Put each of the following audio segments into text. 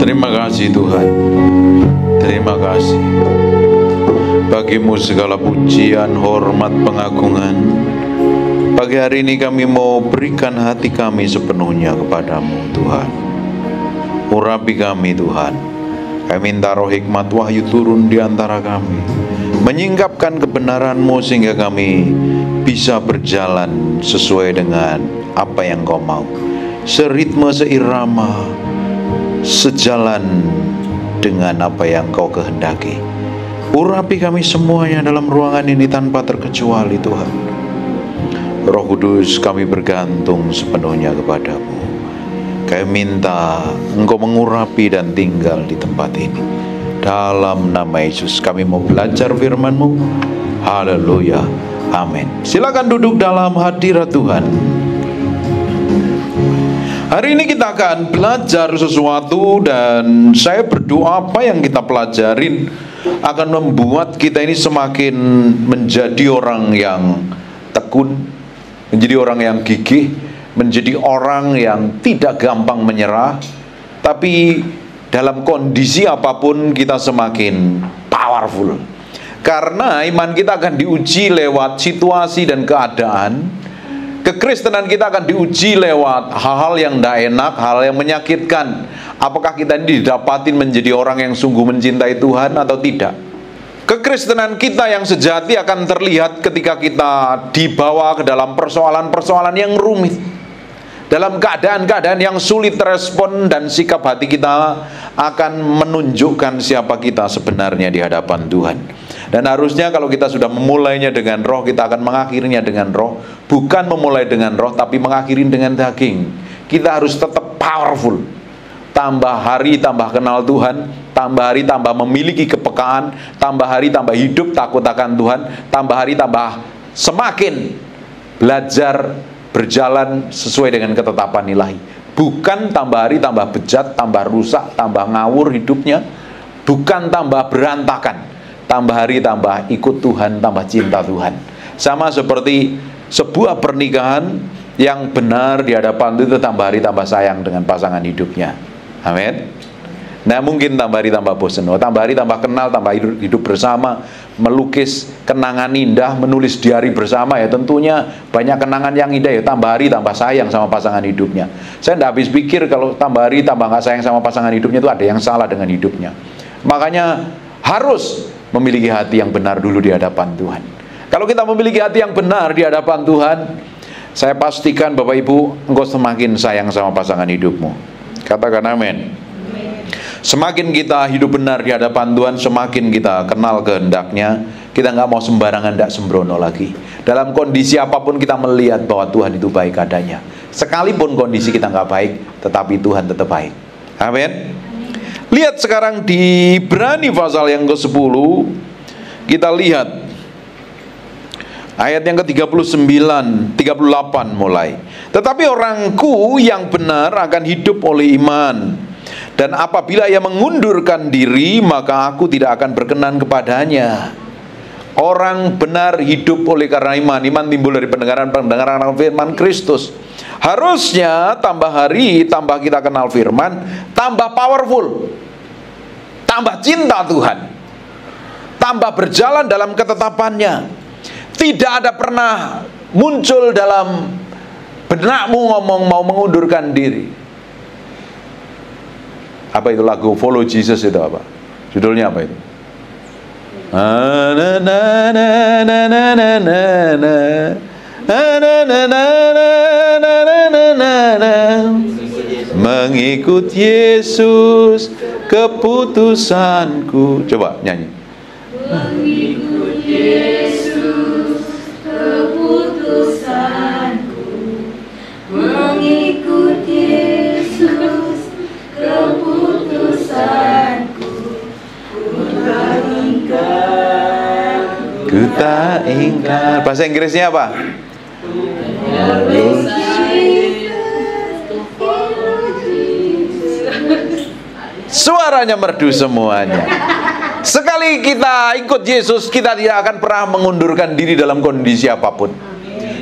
Terima kasih Tuhan. Terima kasih. Bagimu segala pujian, hormat, pengagungan. Pagi hari ini kami mau berikan hati kami sepenuhnya kepadamu Tuhan. Urapi kami Tuhan. Kami minta roh hikmat wahyu turun di antara kami, menyingkapkan kebenaran-Mu sehingga kami bisa berjalan sesuai dengan apa yang Kau mau, seritme, seirama, sejalan dengan apa yang Kau kehendaki. Urapi kami semuanya dalam ruangan ini tanpa terkecuali Tuhan. Roh Kudus, kami bergantung sepenuhnya kepadamu. Kami minta Engkau mengurapi dan tinggal di tempat ini. Dalam nama Yesus kami mau belajar firman-Mu. Haleluya, amin. Silakan duduk dalam hadirat Tuhan. Hari ini kita akan belajar sesuatu, dan saya berdoa apa yang kita pelajarin akan membuat kita ini semakin menjadi orang yang tekun, menjadi orang yang gigih, menjadi orang yang tidak gampang menyerah. Tapi dalam kondisi apapun kita semakin powerful, karena iman kita akan diuji lewat situasi dan keadaan. Kekristenan kita akan diuji lewat hal-hal yang tidak enak, hal yang menyakitkan. Apakah kita ini didapatin menjadi orang yang sungguh mencintai Tuhan atau tidak? Kekristenan kita yang sejati akan terlihat ketika kita dibawa ke dalam persoalan-persoalan yang rumit, dalam keadaan-keadaan yang sulit terespon, dan sikap hati kita akan menunjukkan siapa kita sebenarnya di hadapan Tuhan. Dan harusnya kalau kita sudah memulainya dengan roh, kita akan mengakhirinya dengan roh. Bukan memulai dengan roh, tapi mengakhiri dengan daging. Kita harus tetap powerful. Tambah hari tambah kenal Tuhan, tambah hari tambah memiliki kepekaan, tambah hari tambah hidup takut akan Tuhan, tambah hari tambah semakin belajar berjalan sesuai dengan ketetapan ilahi. Bukan tambah hari tambah bejat, tambah rusak, tambah ngawur hidupnya. Bukan tambah berantakan. Tambah hari tambah ikut Tuhan, tambah cinta Tuhan. Sama seperti sebuah pernikahan yang benar di hadapan itu, tambah hari tambah sayang dengan pasangan hidupnya. Amin. Nah, mungkin tambah hari tambah bosan, tambah hari tambah kenal, tambah hidup bersama, melukis kenangan indah, menulis diari bersama, ya tentunya banyak kenangan yang indah, ya tambah hari tambah sayang sama pasangan hidupnya. Saya tidak habis pikir kalau tambah hari tambah nggak sayang sama pasangan hidupnya itu ada yang salah dengan hidupnya. Makanya harus memiliki hati yang benar dulu di hadapan Tuhan. Kalau kita memiliki hati yang benar di hadapan Tuhan, saya pastikan Bapak Ibu, engkau semakin sayang sama pasangan hidupmu. Katakan amin. Semakin kita hidup benar di hadapan Tuhan, semakin kita kenal kehendaknya. Kita nggak mau sembarangan, tidak sembrono lagi. Dalam kondisi apapun kita melihat bahwa Tuhan itu baik adanya. Sekalipun kondisi kita nggak baik, tetapi Tuhan tetap baik. Amin. Lihat sekarang di Ibrani pasal yang ke-10, kita lihat ayat yang ke-39, 38 mulai. Tetapi orangku yang benar akan hidup oleh iman, dan apabila ia mengundurkan diri, maka aku tidak akan berkenan kepadanya. Orang benar hidup oleh karena iman. Iman timbul dari pendengaran firman Kristus. Harusnya tambah hari, tambah kita kenal firman, tambah powerful, tambah cinta Tuhan, tambah berjalan dalam ketetapannya. Tidak ada pernah muncul dalam benakmu ngomong mau mengundurkan diri. Apa itu lagu Follow Jesus itu apa? Judulnya apa itu? Mengikut Yesus keputusanku. Coba nyanyi. Mengikut Yesus keputusanku. Mengikut Yesus keputusanku. Ku tak ingkar. Bahasa Inggrisnya apa? Suaranya merdu semuanya. Sekali kita ikut Yesus, kita tidak akan pernah mengundurkan diri dalam kondisi apapun.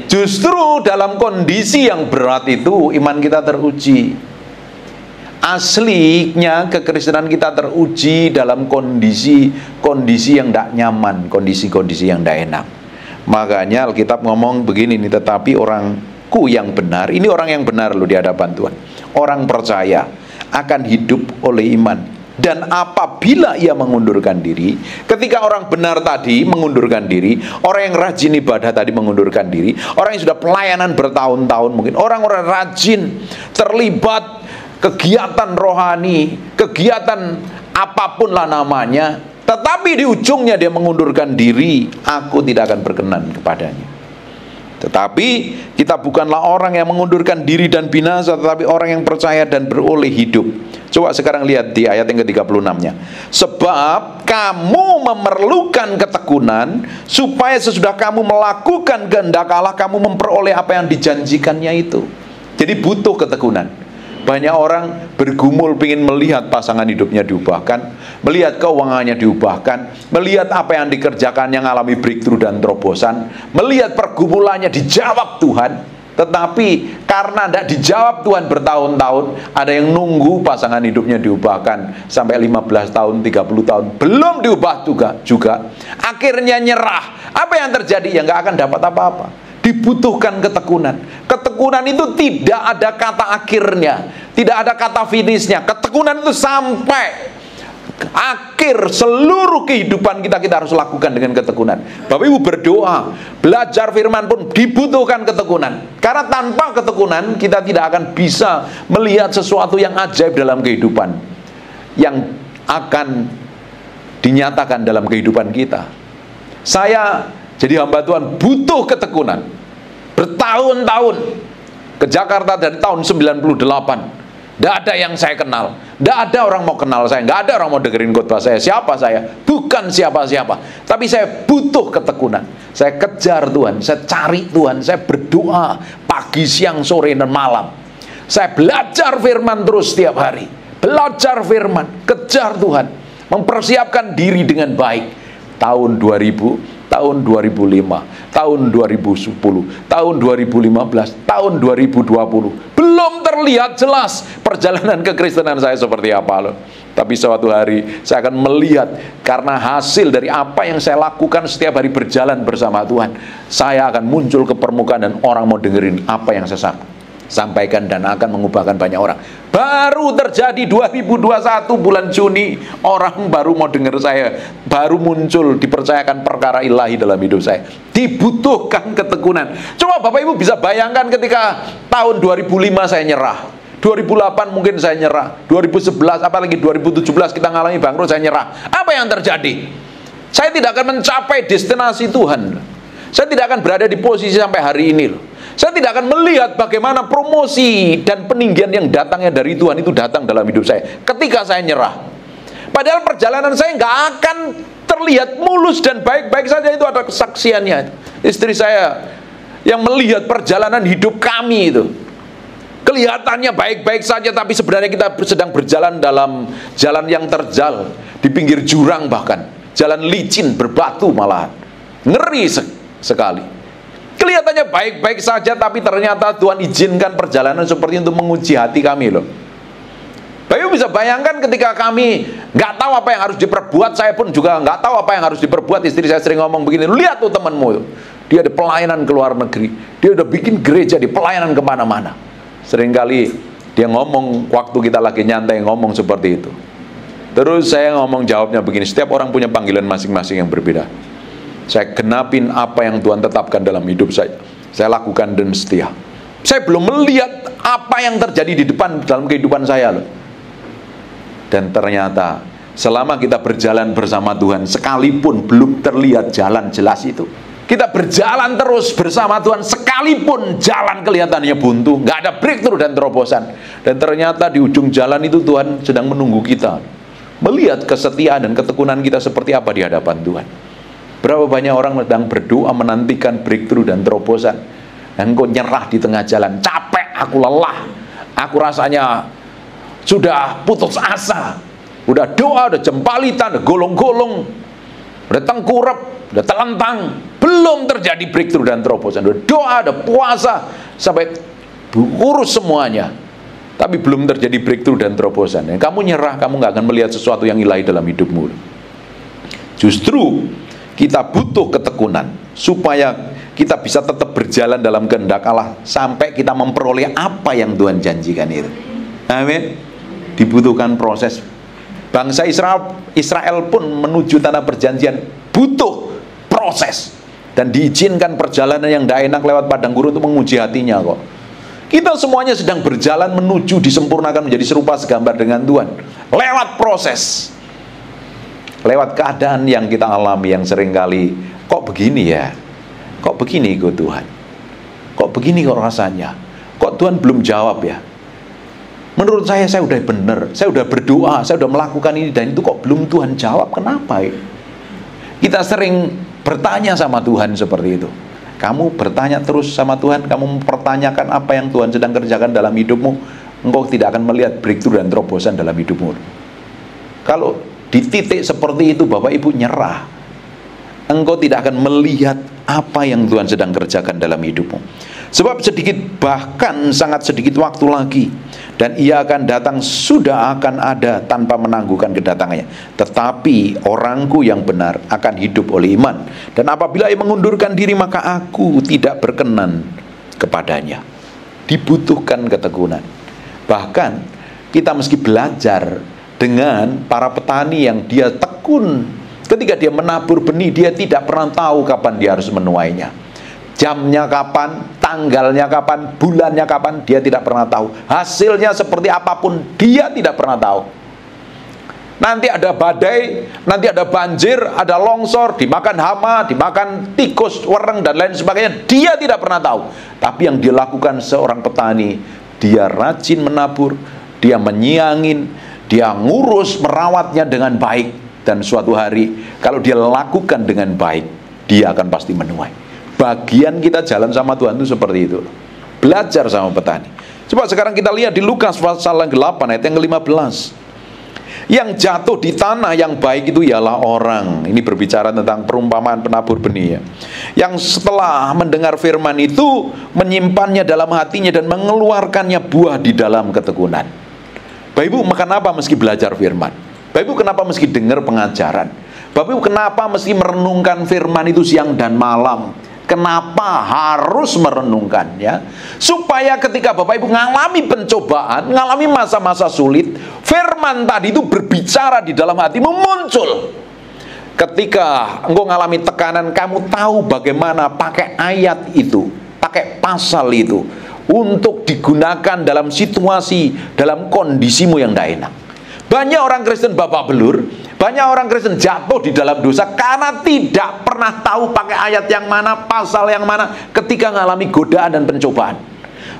Justru dalam kondisi yang berat itu iman kita teruji. aslinya kekristenan kita teruji dalam kondisi yang tidak nyaman, kondisi-kondisi yang tidak enak. Makanya Alkitab ngomong begini nih, tetapi orangku yang benar, ini orang yang benar loh di hadapan Tuhan, orang percaya akan hidup oleh iman. Dan apabila ia mengundurkan diri, ketika orang benar tadi mengundurkan diri, orang yang rajin ibadah tadi mengundurkan diri, orang yang sudah pelayanan bertahun-tahun, mungkin orang-orang rajin terlibat kegiatan rohani, kegiatan apapun lah namanya, tetapi di ujungnya dia mengundurkan diri, aku tidak akan berkenan kepadanya. Tetapi kita bukanlah orang yang mengundurkan diri dan binasa, tetapi orang yang percaya dan beroleh hidup. Coba sekarang lihat di ayat yang ke-36-nya. Sebab kamu memerlukan ketekunan, supaya sesudah kamu melakukan kehendak Allah, kamu memperoleh apa yang dijanjikannya itu. Jadi butuh ketekunan. Banyak orang bergumul ingin melihat pasangan hidupnya diubahkan, melihat keuangannya diubahkan, melihat apa yang dikerjakan yang alami breakthrough dan terobosan, melihat pergumulannya dijawab Tuhan. Tetapi karena tidak dijawab Tuhan bertahun-tahun, ada yang nunggu pasangan hidupnya diubahkan sampai 15 tahun, 30 tahun, belum diubah juga. Akhirnya nyerah. Apa yang terjadi? Ya nggak akan dapat apa-apa. Dibutuhkan ketekunan. Ketekunan itu tidak ada kata akhirnya, tidak ada kata finishnya. Ketekunan itu sampai akhir seluruh kehidupan kita harus lakukan dengan ketekunan. Bapak Ibu berdoa, belajar firman pun dibutuhkan ketekunan. Karena tanpa ketekunan kita tidak akan bisa melihat sesuatu yang ajaib dalam kehidupan yang akan dinyatakan dalam kehidupan kita. Saya jadi hamba Tuhan butuh ketekunan. Bertahun-tahun ke Jakarta dari tahun 98. Tidak ada yang saya kenal, tidak ada orang mau kenal saya, tidak ada orang mau dengerin khotbah saya. Siapa saya? Bukan siapa-siapa. Tapi saya butuh ketekunan. Saya kejar Tuhan, saya cari Tuhan, saya berdoa pagi, siang, sore, dan malam. Saya belajar firman terus setiap hari. Belajar firman, kejar Tuhan, mempersiapkan diri dengan baik. Tahun 2000, tahun 2005, tahun 2010, tahun 2015, tahun 2020. Belum terlihat jelas perjalanan kekristenan saya seperti apa loh. Tapi suatu hari saya akan melihat, karena hasil dari apa yang saya lakukan setiap hari berjalan bersama Tuhan, saya akan muncul ke permukaan dan orang mau dengerin apa yang saya sampaikan dan akan mengubahkan banyak orang. Baru terjadi 2021 bulan Juni, orang baru mau dengar saya, baru muncul dipercayakan perkara ilahi dalam hidup saya. Dibutuhkan ketekunan. Coba Bapak Ibu bisa bayangkan ketika tahun 2005 saya nyerah, 2008 mungkin saya nyerah, 2011 apalagi 2017 kita ngalami bangkrut, saya nyerah. Apa yang terjadi? Saya tidak akan mencapai destinasi Tuhan. Saya tidak akan berada di posisi sampai hari ini loh. Saya tidak akan melihat bagaimana promosi dan peninggian yang datangnya dari Tuhan itu datang dalam hidup saya ketika saya nyerah. Padahal perjalanan saya nggak akan terlihat mulus dan baik-baik saja, itu ada kesaksiannya. Istri saya yang melihat perjalanan hidup kami itu, kelihatannya baik-baik saja, tapi sebenarnya kita sedang berjalan dalam jalan yang terjal, di pinggir jurang bahkan, jalan licin, berbatu malahan. Ngeri sekali. Kelihatannya baik-baik saja, tapi ternyata Tuhan izinkan perjalanan seperti untuk menguji hati kami loh. Bapak bisa bayangkan ketika kami nggak tahu apa yang harus diperbuat, saya pun juga nggak tahu apa yang harus diperbuat. Istri saya sering ngomong begini, lihat tuh temanmu, dia ada pelayanan ke luar negeri, dia udah bikin gereja di pelayanan kemana-mana. Seringkali dia ngomong waktu kita lagi nyantai ngomong seperti itu. Terus saya ngomong jawabnya begini, setiap orang punya panggilan masing-masing yang berbeda. Saya genapin apa yang Tuhan tetapkan dalam hidup saya. Saya lakukan dan setia. Saya belum melihat apa yang terjadi di depan dalam kehidupan saya loh. Dan ternyata selama kita berjalan bersama Tuhan, sekalipun belum terlihat jalan jelas itu, kita berjalan terus bersama Tuhan, sekalipun jalan kelihatannya buntu, nggak ada breakthrough dan terobosan. Dan ternyata di ujung jalan itu Tuhan sedang menunggu kita, melihat kesetiaan dan ketekunan kita seperti apa di hadapan Tuhan. Berapa banyak orang sedang berdoa menantikan breakthrough dan terobosan, dan kok nyerah di tengah jalan. Capek, aku lelah, aku rasanya sudah putus asa. Udah doa, udah jempalitan, udah golong-golong, udah tengkurap, udah telentang, belum terjadi breakthrough dan terobosan. Udah doa, udah puasa, sampai urus semuanya, tapi belum terjadi breakthrough dan terobosan. Kamu nyerah, kamu nggak akan melihat sesuatu yang ilahi dalam hidupmu. Justru kita butuh ketekunan supaya kita bisa tetap berjalan dalam kehendak Allah sampai kita memperoleh apa yang Tuhan janjikan itu. Amin. Dibutuhkan proses. Bangsa Israel pun menuju tanah perjanjian butuh proses, dan diizinkan perjalanan yang tidak enak lewat padang gurun untuk menguji hatinya kok. Kita semuanya sedang berjalan menuju disempurnakan menjadi serupa segambar dengan Tuhan lewat proses, lewat keadaan yang kita alami yang seringkali kok begini ya, kok begini kok Tuhan, kok begini kok rasanya, kok Tuhan belum jawab ya. Menurut saya udah benar, saya udah berdoa, saya udah melakukan ini dan itu kok belum Tuhan jawab, kenapa ya? Kita sering bertanya sama Tuhan seperti itu. Kamu bertanya terus sama Tuhan, kamu mempertanyakan apa yang Tuhan sedang kerjakan dalam hidupmu, engkau tidak akan melihat breakthrough dan terobosan dalam hidupmu. Kalau di titik seperti itu Bapak Ibu nyerah, engkau tidak akan melihat apa yang Tuhan sedang kerjakan dalam hidupmu. Sebab sedikit, bahkan sangat sedikit waktu lagi, dan ia akan datang, sudah akan ada tanpa menangguhkan kedatangannya. Tetapi orangku yang benar akan hidup oleh iman, dan apabila ia mengundurkan diri maka aku tidak berkenan kepadanya. Dibutuhkan ketekunan. Bahkan kita mesti belajar dengan para petani yang dia tekun. Ketika dia menabur benih, dia tidak pernah tahu kapan dia harus menuainya. Jamnya kapan, tanggalnya kapan, bulannya kapan, dia tidak pernah tahu. Hasilnya seperti apapun, dia tidak pernah tahu. Nanti ada badai, nanti ada banjir, ada longsor, dimakan hama, dimakan tikus, wereng, dan lain sebagainya. Dia tidak pernah tahu. Tapi yang dilakukan seorang petani, dia rajin menabur, dia menyiangin, dia ngurus, merawatnya dengan baik. Dan suatu hari, kalau dia lakukan dengan baik, dia akan pasti menuai. Bagian kita jalan sama Tuhan itu seperti itu. Belajar sama petani. Coba sekarang kita lihat di Lukas pasal 8 ayat yang ke-15. Yang jatuh di tanah yang baik itu ialah orang. Ini berbicara tentang perumpamaan penabur benih ya. Yang setelah mendengar firman itu menyimpannya dalam hatinya dan mengeluarkannya buah di dalam ketekunan. Bapak Ibu, kenapa mesti belajar firman? Bapak Ibu, kenapa mesti dengar pengajaran? Bapak Ibu, kenapa mesti merenungkan firman itu siang dan malam? Kenapa harus merenungkan ya? Supaya ketika Bapak Ibu ngalami pencobaan, ngalami masa-masa sulit, firman tadi itu berbicara di dalam hatimu, muncul. Ketika engkau ngalami tekanan, kamu tahu bagaimana pakai ayat itu, pakai pasal itu untuk digunakan dalam situasi, dalam kondisimu yang tidak enak. Banyak orang Kristen babak belur, banyak orang Kristen jatuh di dalam dosa karena tidak pernah tahu pakai ayat yang mana, pasal yang mana ketika mengalami godaan dan pencobaan.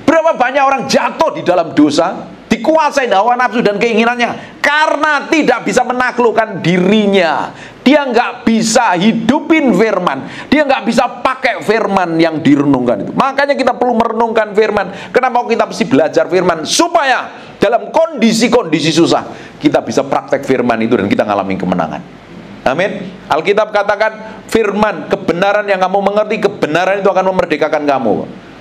Berapa banyak orang jatuh di dalam dosa, dikuasai hawa nafsu dan keinginannya karena tidak bisa menaklukkan dirinya. Dia nggak bisa hidupin firman, dia nggak bisa pakai firman yang direnungkan itu. Makanya kita perlu merenungkan firman. Kenapa kita mesti belajar firman? Supaya dalam kondisi-kondisi susah kita bisa praktek firman itu dan kita ngalamin kemenangan. Amin. Alkitab katakan firman, kebenaran yang kamu mengerti, kebenaran itu akan memerdekakan kamu.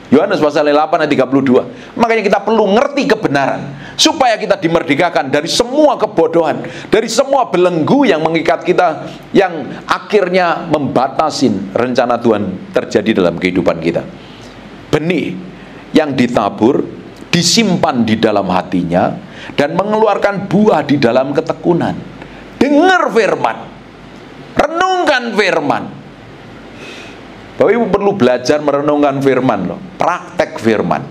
Yohanes pasal 8 ayat 32. Makanya kita perlu ngerti kebenaran supaya kita dimerdekakan dari semua kebodohan, dari semua belenggu yang mengikat kita, yang akhirnya membatasin rencana Tuhan terjadi dalam kehidupan kita. Benih yang ditabur disimpan di dalam hatinya dan mengeluarkan buah di dalam ketekunan. Dengar firman, renungkan firman. Bapak Ibu perlu belajar merenungkan firman loh, praktek firman.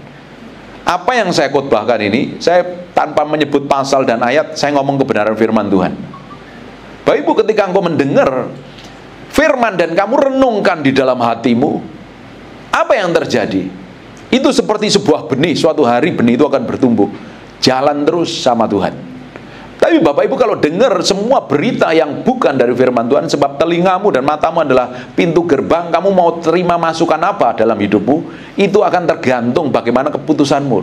Apa yang saya khotbahkan ini, saya tanpa menyebut pasal dan ayat, saya ngomong kebenaran firman Tuhan. Bapak Ibu, ketika engkau mendengar firman dan kamu renungkan di dalam hatimu, apa yang terjadi? Itu seperti sebuah benih, suatu hari benih itu akan bertumbuh, jalan terus sama Tuhan. Tapi Bapak Ibu kalau dengar semua berita yang bukan dari firman Tuhan, sebab telingamu dan matamu adalah pintu gerbang, kamu mau terima masukan apa dalam hidupmu, itu akan tergantung bagaimana keputusanmu.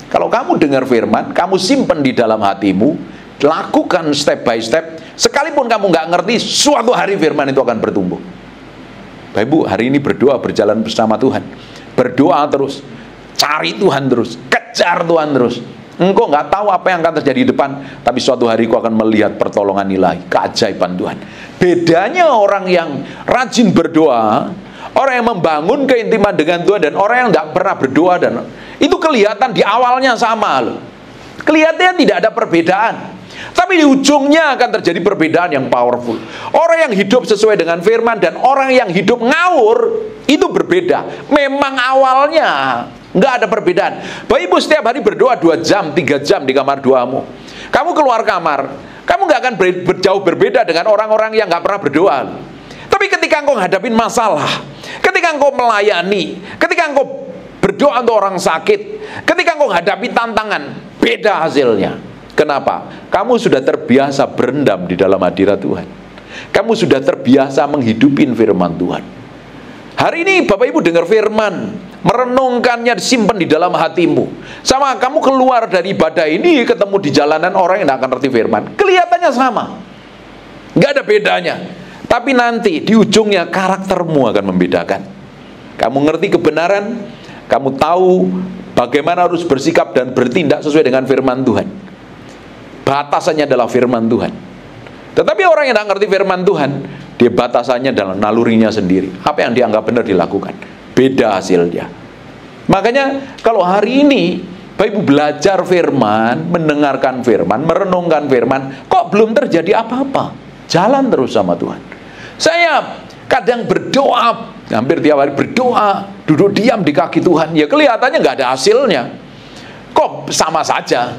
Kalau kamu dengar firman, kamu simpen di dalam hatimu, lakukan step by step, sekalipun kamu nggak ngerti, suatu hari firman itu akan bertumbuh. Bapak Ibu, hari ini berdoa, berjalan bersama Tuhan, berdoa terus, cari Tuhan terus, kejar Tuhan terus. Engkau nggak tahu apa yang akan terjadi di depan, tapi suatu hari kau akan melihat pertolongan ilahi, keajaiban Tuhan. Bedanya orang yang rajin berdoa, orang yang membangun keintiman dengan Tuhan, dan orang yang nggak pernah berdoa, dan itu kelihatan di awalnya sama loh. Kelihatannya tidak ada perbedaan, tapi di ujungnya akan terjadi perbedaan yang powerful. Orang yang hidup sesuai dengan firman dan orang yang hidup ngawur itu berbeda. Memang awalnya nggak ada perbedaan. Bapak Ibu setiap hari berdoa 2 jam, 3 jam di kamar doamu. Kamu keluar kamar, kamu nggak akan jauh berbeda dengan orang-orang yang nggak pernah berdoa. Tapi ketika engkau hadapin masalah, ketika engkau melayani, ketika engkau berdoa untuk orang sakit, ketika engkau hadapi tantangan, beda hasilnya. Kenapa? Kamu sudah terbiasa berendam di dalam hadirat Tuhan. Kamu sudah terbiasa menghidupin firman Tuhan. Hari ini Bapak Ibu dengar firman, merenungkannya, disimpan di dalam hatimu. Sama kamu keluar dari ibadah ini, ketemu di jalanan orang yang tidak akan ngerti firman, kelihatannya sama, nggak ada bedanya. Tapi nanti di ujungnya karaktermu akan membedakan. Kamu ngerti kebenaran, kamu tahu bagaimana harus bersikap dan bertindak sesuai dengan firman Tuhan. Batasannya adalah firman Tuhan. Tetapi orang yang tidak ngerti firman Tuhan, dia batasannya dalam nalurinya sendiri. Apa yang dianggap benar dilakukan, beda hasilnya. Makanya kalau hari ini Bapak Ibu belajar firman, mendengarkan firman, merenungkan firman, kok belum terjadi apa-apa? Jalan terus sama Tuhan. Saya kadang berdoa, hampir tiap hari berdoa, duduk diam di kaki Tuhan, ya kelihatannya nggak ada hasilnya. Kok sama saja?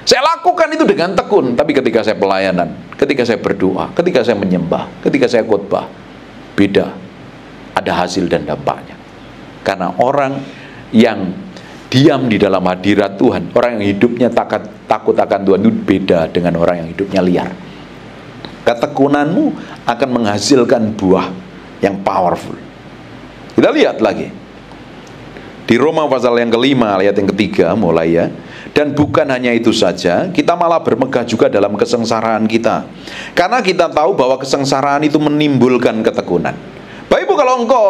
Saya lakukan itu dengan tekun, tapi ketika saya pelayanan, ketika saya berdoa, ketika saya menyembah, ketika saya khotbah, beda. Ada hasil dan dampaknya. Karena orang yang diam di dalam hadirat Tuhan, orang yang hidupnya takut akan Tuhan, itu beda dengan orang yang hidupnya liar. Ketekunanmu akan menghasilkan buah yang powerful. Kita lihat lagi di Roma pasal yang kelima ayat yang ketiga mulai ya. Dan bukan hanya itu saja, kita malah bermegah juga dalam kesengsaraan kita, karena kita tahu bahwa kesengsaraan itu menimbulkan ketekunan. Bapak Ibu, kalau engkau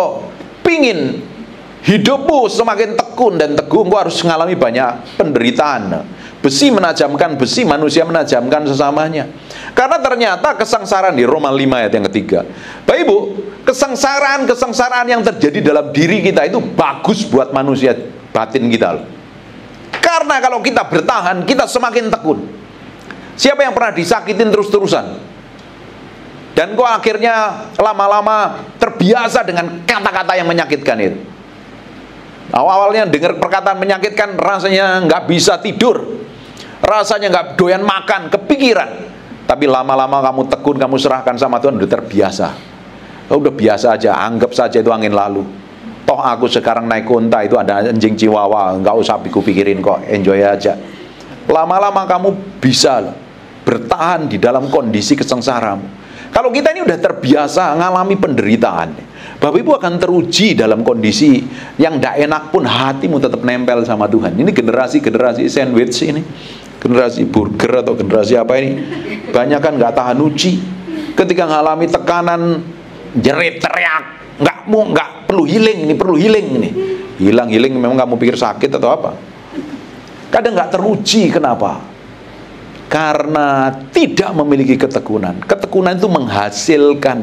pingin hidupmu semakin tekun dan teguh, engkau harus mengalami banyak penderitaan. Besi menajamkan besi, manusia menajamkan sesamanya. Karena ternyata kesengsaraan di Roma 5 ayat yang ketiga, Bapak Ibu, kesengsaraan yang terjadi dalam diri kita itu bagus buat manusia batin kita loh. Karena kalau kita bertahan, kita semakin tekun. Siapa yang pernah disakitin terus-terusan? Dan kok akhirnya lama-lama terbiasa dengan kata-kata yang menyakitkan itu. Awal-awalnya dengar perkataan menyakitkan, rasanya nggak bisa tidur, rasanya nggak doyan makan, kepikiran. Tapi lama-lama kamu tekun, kamu serahkan sama Tuhan, udah terbiasa. Udah biasa aja, anggap saja itu angin lalu. Toh aku sekarang naik unta itu ada anjing chihuahua, nggak usah pikirin kok, enjoy aja. Lama-lama kamu bisa bertahan di dalam kondisi kesengsaramu. Kalau kita ini udah terbiasa ngalami penderitaan, Bapak Ibu akan teruji dalam kondisi yang tidak enak pun hatimu tetap nempel sama Tuhan. Ini generasi sandwich ini, generasi burger atau generasi apa ini, banyak kan nggak tahan uji. Ketika ngalami tekanan, jerit teriak, nggak perlu healing ini. Hilang memang kamu pikir sakit atau apa? Kadang nggak teruji, kenapa? Karena tidak memiliki ketekunan. Ketekunan itu menghasilkan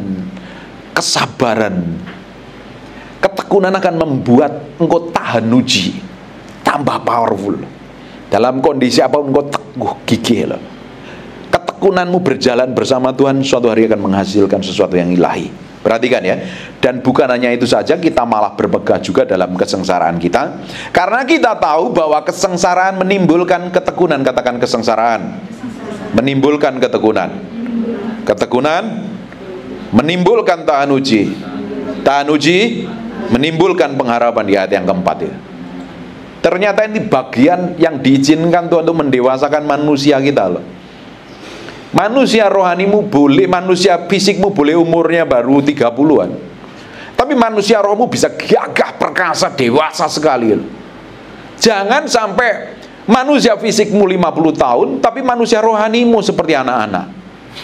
kesabaran. Ketekunan akan membuat engkau tahan uji, tambah powerful. Dalam kondisi apapun engkau teguh gigih loh. Ketekunanmu berjalan bersama Tuhan suatu hari akan menghasilkan sesuatu yang ilahi. Perhatikan ya. Dan bukan hanya itu saja, kita malah bermegah juga dalam kesengsaraan kita, karena kita tahu bahwa kesengsaraan menimbulkan ketekunan. Katakan kesengsaraan menimbulkan ketekunan. Ketekunan menimbulkan tahan uji. Tahan uji menimbulkan pengharapan, di ayat yang keempat ya. Ternyata ini bagian yang diizinkan Tuhan untuk mendewasakan manusia kita loh. Manusia rohanimu boleh, manusia fisikmu boleh umurnya baru 30-an, tapi manusia rohmu bisa gagah, perkasa, dewasa sekali. Jangan sampai manusia fisikmu 50 tahun, tapi manusia rohanimu seperti anak-anak.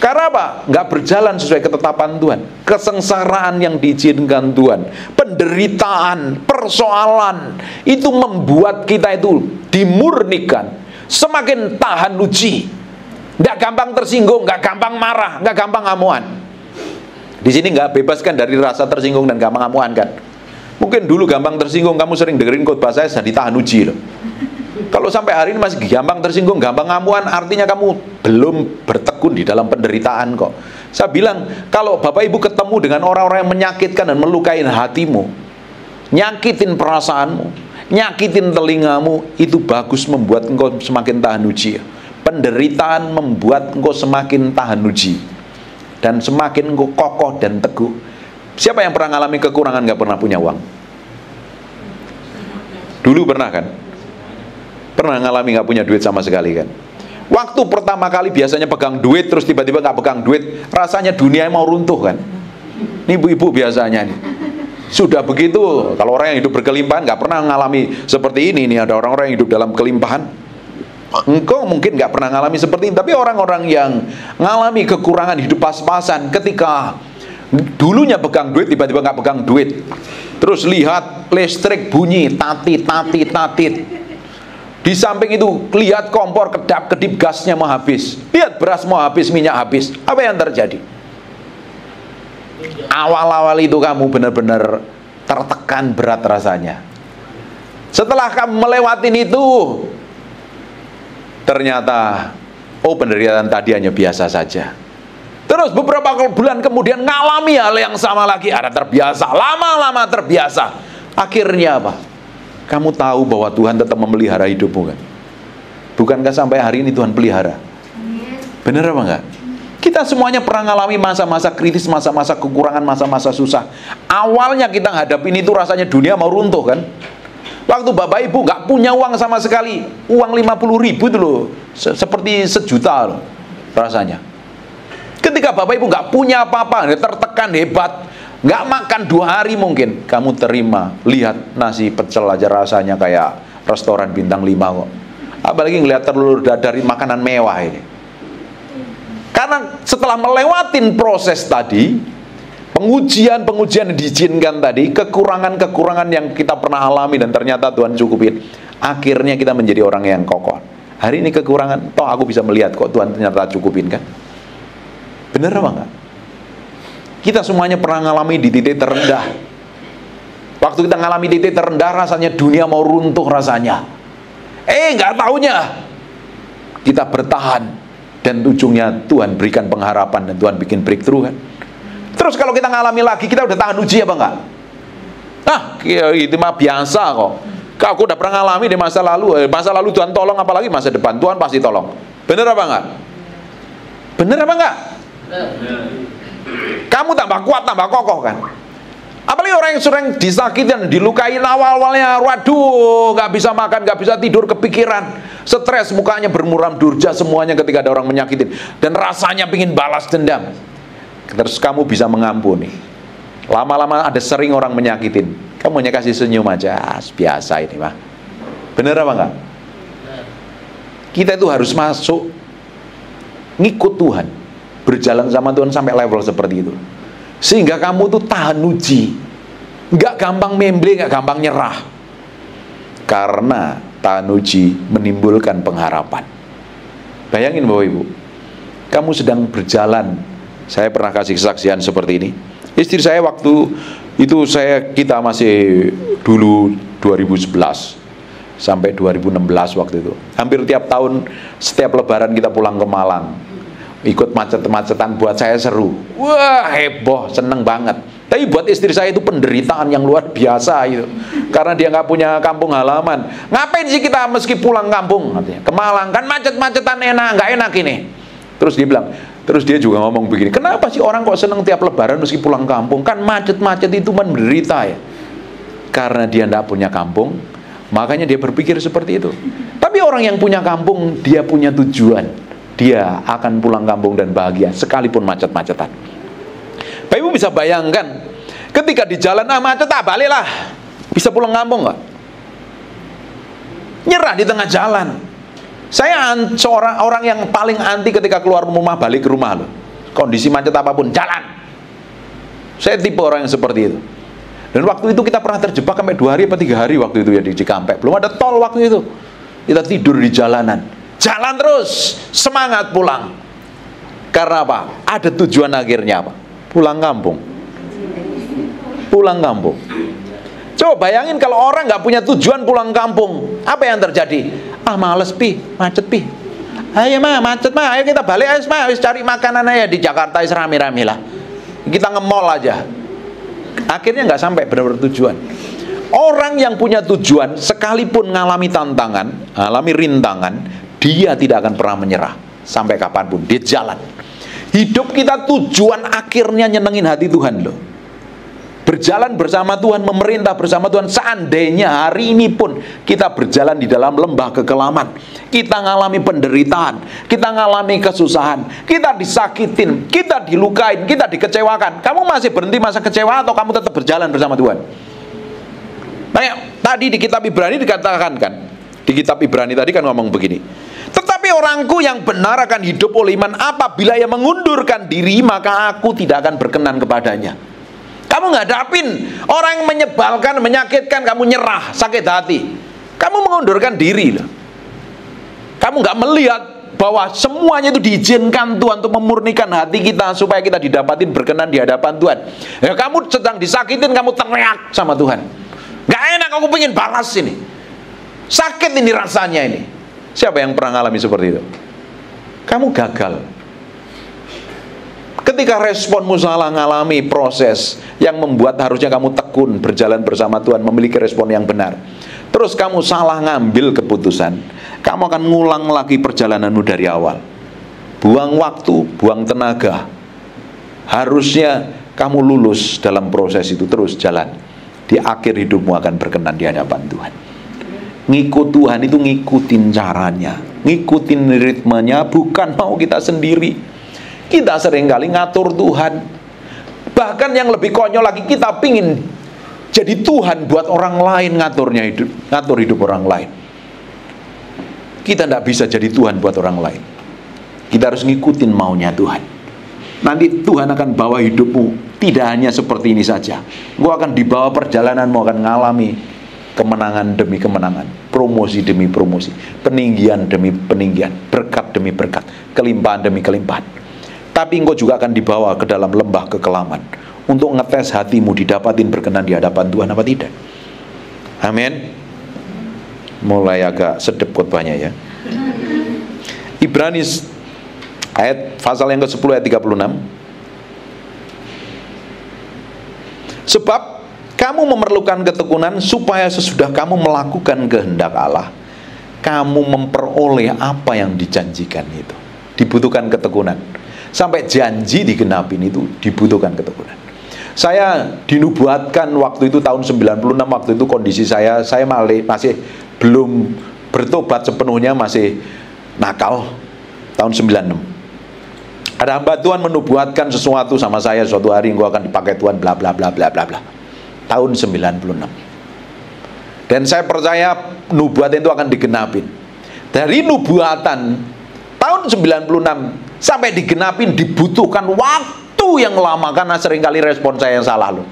Karena apa? Nggak berjalan sesuai ketetapan Tuhan. Kesengsaraan yang diizinkan Tuhan, penderitaan, persoalan, itu membuat kita itu dimurnikan, semakin tahan uji. Nggak gampang tersinggung, nggak gampang marah, nggak gampang amuan. Di sini nggak bebaskan dari rasa tersinggung dan gampang amuan kan. Mungkin dulu gampang tersinggung, kamu sering dengerin khotbah saya ditahan uji loh. Kalau sampai hari ini masih gampang tersinggung, gampang amuan, artinya kamu belum bertekun di dalam penderitaan kok. Saya bilang, kalau Bapak Ibu ketemu dengan orang-orang yang menyakitkan dan melukai hatimu, nyakitin perasaanmu, nyakitin telingamu, itu bagus membuat engkau semakin tahan uji. Penderitaan membuat engkau semakin tahan uji dan semakin engkau kokoh dan teguh. Siapa yang pernah mengalami kekurangan gak pernah punya uang? Dulu pernah kan? Pernah ngalami gak punya duit sama sekali kan? Waktu pertama kali biasanya pegang duit, terus tiba-tiba gak pegang duit, rasanya dunia mau runtuh kan? Ini ibu-ibu biasanya nih. Sudah begitu, kalau orang yang hidup berkelimpahan gak pernah ngalami seperti ini nih. Ada orang-orang yang hidup dalam kelimpahan. Engkau mungkin gak pernah ngalami seperti ini, tapi orang-orang yang ngalami kekurangan hidup pas-pasan, ketika dulunya pegang duit, tiba-tiba gak pegang duit, terus lihat listrik bunyi, tatit. Di samping itu lihat kompor kedap-kedip, gasnya mau habis, lihat beras mau habis, minyak habis. Apa yang terjadi? Awal-awal itu kamu benar-benar tertekan berat rasanya. Setelah kamu melewatin itu, ternyata penderitaan tadi hanya biasa saja. Terus beberapa bulan kemudian ngalami hal yang sama lagi, ada terbiasa, lama-lama terbiasa. Akhirnya apa? Kamu tahu bahwa Tuhan tetap memelihara hidupmu kan? Bukankah sampai hari ini Tuhan pelihara? Benar apa enggak? Kita semuanya pernah ngalami masa-masa kritis, masa-masa kekurangan, masa-masa susah. Awalnya kita hadapin itu rasanya dunia mau runtuh kan? Waktu Bapak Ibu nggak punya uang sama sekali, uang 50.000 itu loh, seperti sejuta loh rasanya. Ketika Bapak Ibu nggak punya apa-apa, tertekan hebat, nggak makan 2 hari mungkin, kamu terima, lihat nasi pecel aja rasanya kayak restoran bintang 5 kok. Apalagi ngelihat telur dadar, makanan mewah ini. Karena setelah melewatin proses tadi, pengujian-pengujian yang diizinkan tadi, kekurangan-kekurangan yang kita pernah alami dan ternyata Tuhan cukupin, akhirnya kita menjadi orang yang kokoh. Hari ini kekurangan, toh aku bisa melihat kok Tuhan ternyata cukupin kan? Bener apa enggak? Kita semuanya pernah ngalami di titik terendah. Waktu kita ngalami di titik terendah, rasanya dunia mau runtuh rasanya. Nggak taunya kita bertahan, dan ujungnya Tuhan berikan pengharapan dan Tuhan bikin breakthrough kan? Terus kalau kita ngalami lagi, kita udah tahan uji apa enggak? Itu mah biasa kok. Aku udah pernah ngalami di masa lalu. Masa lalu Tuhan tolong, apalagi masa depan Tuhan pasti tolong. Bener apa enggak? Bener apa enggak? Kamu tambah kuat, tambah kokoh kan? Apalagi orang yang sering disakitin, dilukain awal-awalnya, waduh, gak bisa makan, gak bisa tidur, kepikiran, stres, mukanya bermuram durja semuanya ketika ada orang menyakitin, dan rasanya pingin balas dendam. Terus kamu bisa mengampuni. Lama-lama ada sering orang menyakitin, kamu hanya kasih senyum aja, biasa ini mah. Bener apa enggak? Kita itu harus masuk, ngikut Tuhan, berjalan sama Tuhan sampai level seperti itu, sehingga kamu tuh tahan uji, nggak gampang memble, nggak gampang nyerah, karena tahan uji menimbulkan pengharapan. Bayangin Bapak Ibu, kamu sedang berjalan. Saya pernah kasih kesaksian seperti ini. Istri saya waktu itu kita masih dulu 2011 sampai 2016 waktu itu. Hampir tiap tahun, setiap lebaran kita pulang ke Malang. Ikut macet-macetan, buat saya seru. Wah, heboh, seneng banget. Tapi buat istri saya itu penderitaan yang luar biasa itu. Karena dia nggak punya kampung halaman. Ngapain sih kita meski pulang kampung? Ke Malang, kan macet-macetan nggak enak ini. Terus dia bilang, terus dia juga ngomong begini, kenapa sih orang kok seneng tiap lebaran meski pulang kampung? Kan macet-macet itu menderita ya. Karena dia nggak punya kampung, makanya dia berpikir seperti itu. Tapi orang yang punya kampung, dia punya tujuan. Dia akan pulang kampung dan bahagia sekalipun macet-macetan. Bapak Ibu bisa bayangkan, ketika di jalan macet, baliklah. Bisa pulang kampung nggak? Nyerah di tengah jalan. Saya orang yang paling anti ketika keluar rumah balik ke rumah loh. Kondisi macet apapun, jalan. Saya tipe orang yang seperti itu. Dan waktu itu kita pernah terjebak sampai 2 hari atau 3 hari waktu itu ya di Cikampek. Belum ada tol waktu itu. Kita tidur di jalanan. Jalan terus, semangat pulang. Karena apa? Ada tujuan akhirnya apa? Pulang kampung. Pulang kampung. Coba bayangin kalau orang nggak punya tujuan pulang kampung, apa yang terjadi? Ah, males pi, macet pi. Ayo mah, macet mah, ayo kita balik aja mah, cari makanan aja di Jakarta rame-rame lah. Kita nge-mall aja. Akhirnya nggak sampai benar-benar tujuan. Orang yang punya tujuan, sekalipun ngalami tantangan, alami rintangan, dia tidak akan pernah menyerah sampai kapanpun. Dia jalan. Hidup kita tujuan akhirnya nyenengin hati Tuhan loh. Berjalan bersama Tuhan, memerintah bersama Tuhan. Seandainya hari ini pun kita berjalan di dalam lembah kekelaman, kita ngalami penderitaan, kita ngalami kesusahan, kita disakitin, kita dilukain, kita dikecewakan, kamu masih berhenti masa kecewa atau kamu tetap berjalan bersama Tuhan? Nah, tadi di kitab Ibrani dikatakan kan, di kitab Ibrani tadi kan ngomong begini, tetapi orangku yang benar akan hidup oleh iman. Apabila ia mengundurkan diri, maka aku tidak akan berkenan kepadanya. Kamu ngadapin orang yang menyebalkan, menyakitkan, kamu nyerah, sakit hati, kamu mengundurkan diri loh. Kamu nggak melihat bahwa semuanya itu diizinkan Tuhan untuk memurnikan hati kita supaya kita didapatin berkenan di hadapan Tuhan. Ya, kamu sedang disakitin, kamu teriak sama Tuhan, nggak enak, aku pengen balas ini, sakit ini rasanya ini. Siapa yang pernah ngalami seperti itu? Kamu gagal. Ketika responmu salah, ngalami proses yang membuat harusnya kamu tekun berjalan bersama Tuhan, memiliki respon yang benar, terus kamu salah ngambil keputusan, kamu akan ngulang lagi perjalananmu dari awal. Buang waktu, buang tenaga. Harusnya kamu lulus dalam proses itu, terus jalan. Di akhir hidupmu akan berkenan di hadapan Tuhan. Ngikut Tuhan itu ngikutin caranya, ngikutin ritmenya, bukan mau kita sendiri. Kita seringkali ngatur Tuhan. Bahkan yang lebih konyol lagi, kita pingin jadi Tuhan buat orang lain, ngatur hidup orang lain. Kita tidak bisa jadi Tuhan buat orang lain. Kita harus ngikutin maunya Tuhan. Nanti Tuhan akan bawa hidupmu tidak hanya seperti ini saja. Engkau akan dibawa perjalananmu, akan ngalami kemenangan demi kemenangan, promosi demi promosi, peninggian demi peninggian, berkat demi berkat, kelimpahan demi kelimpahan. Tapi engkau juga akan dibawa ke dalam lembah kekelaman untuk ngetes hatimu, didapatin berkenan di hadapan Tuhan apa tidak. Amin. Mulai agak sedep khotbahnya ya. Ibrani ayat pasal yang ke-10 ayat 36. Sebab kamu memerlukan ketekunan supaya sesudah kamu melakukan kehendak Allah, kamu memperoleh apa yang dijanjikan itu. Dibutuhkan ketekunan. Sampai janji digenapin itu dibutuhkan ketekunan. Saya dinubuatkan waktu itu tahun 96, waktu itu kondisi saya masih belum bertobat sepenuhnya, masih nakal. Tahun 96 ada hamba Tuhan menubuatkan sesuatu sama saya, suatu hari engkau akan dipakai Tuhan bla bla bla bla bla bla. Tahun 96. Dan saya percaya nubuatan itu akan digenapin. Dari nubuatan tahun 96 sampai digenapin dibutuhkan waktu yang lama, karena seringkali respon saya yang salah loh.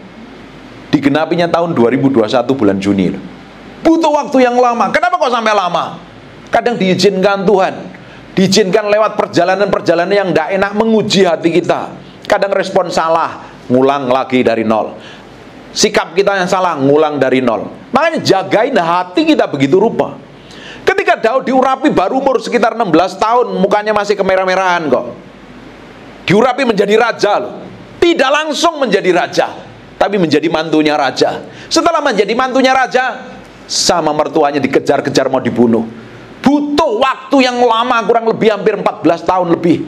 Digenapinya tahun 2021 bulan Juni loh. Butuh waktu yang lama. Kenapa kok sampai lama? Kadang diizinkan Tuhan, diizinkan lewat perjalanan-perjalanan yang tidak enak, menguji hati kita. Kadang respon salah, ngulang lagi dari nol. Sikap kita yang salah, ngulang dari nol. Makanya jagain hati kita begitu rupa. Ketika Daud diurapi baru umur sekitar 16 tahun, mukanya masih kemerah-merahan kok. Diurapi menjadi raja loh. Tidak langsung menjadi raja, tapi menjadi mantunya raja. Setelah menjadi mantunya raja, sama mertuanya dikejar-kejar mau dibunuh. Butuh waktu yang lama, kurang lebih hampir 14 tahun lebih.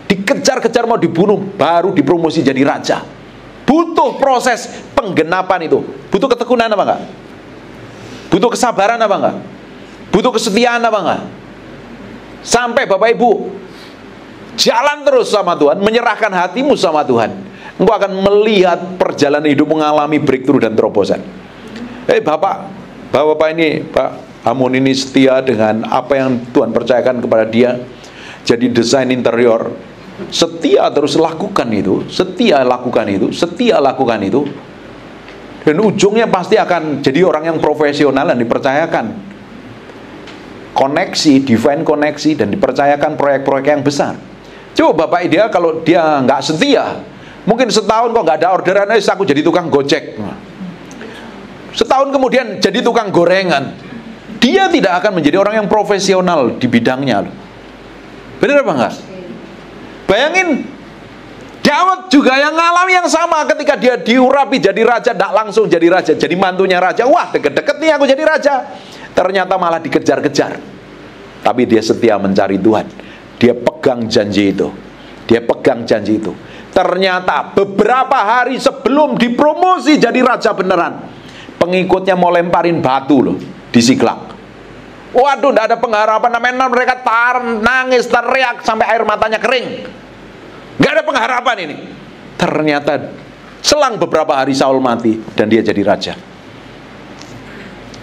Dikejar-kejar mau dibunuh, baru dipromosi jadi raja. Butuh proses penggenapan itu. Butuh ketekunan apa enggak? Butuh kesabaran apa enggak? Butuh kesetiaan apa enggak? Sampai Bapak Ibu jalan terus sama Tuhan, menyerahkan hatimu sama Tuhan, engkau akan melihat perjalanan hidup mengalami breakthrough dan terobosan. Bapak ini, Pak Amun ini setia dengan apa yang Tuhan percayakan kepada dia. Jadi desain interior, setia terus lakukan itu, setia lakukan itu, setia lakukan itu. Dan ujungnya pasti akan jadi orang yang profesional dan dipercayakan. koneksi, divine koneksi, dan dipercayakan proyek-proyek yang besar. Coba Bapak ideal kalau dia nggak setia, mungkin setahun kok nggak ada orderan, aku jadi tukang gojek. Setahun kemudian jadi tukang gorengan. Dia tidak akan menjadi orang yang profesional di bidangnya. Benar apa enggak? Bayangin, Daud juga yang ngalami yang sama ketika dia diurapi jadi raja, tidak langsung jadi raja, jadi mantunya raja. Wah, deket-deket nih aku jadi raja. Ternyata malah dikejar-kejar. Tapi dia setia mencari Tuhan. Dia pegang janji itu. Dia pegang janji itu. Ternyata beberapa hari sebelum dipromosi jadi raja beneran, pengikutnya mau lemparin batu loh di Siklag. Waduh, tidak ada pengharapan. Namanya mereka nangis, teriak sampai air matanya kering. Nggak ada pengharapan ini. Ternyata selang beberapa hari Saul mati dan dia jadi raja.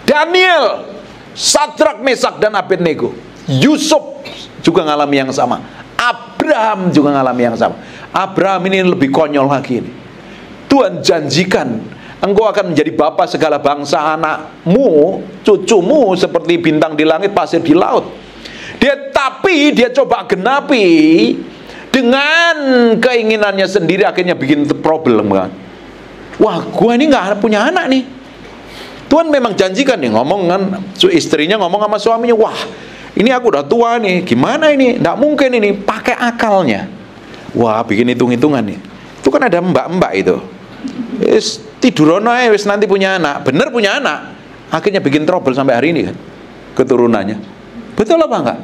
Daniel, Sadrak, Mesak, dan Abednego, Yusuf juga ngalami yang sama. Abraham juga ngalami yang sama. Abraham ini lebih konyol lagi ini. Tuhan janjikan, engkau akan menjadi bapa segala bangsa, anakmu, cucumu seperti bintang di langit, pasir di laut. Tapi dia coba genapi dengan keinginannya sendiri, akhirnya bikin problem kan. Wah, gua ini nggak punya anak nih. Tuhan memang janjikan nih, ngomong kan, istrinya ngomong sama suaminya, wah ini aku udah tua nih, gimana ini? Nggak mungkin ini, pakai akalnya. Wah, bikin hitung-hitungan nih. Itu kan ada mbak-mbak itu. Tidurono wis nanti punya anak, bener punya anak. Akhirnya bikin trouble sampai hari ini kan, keturunannya. Betul apa enggak?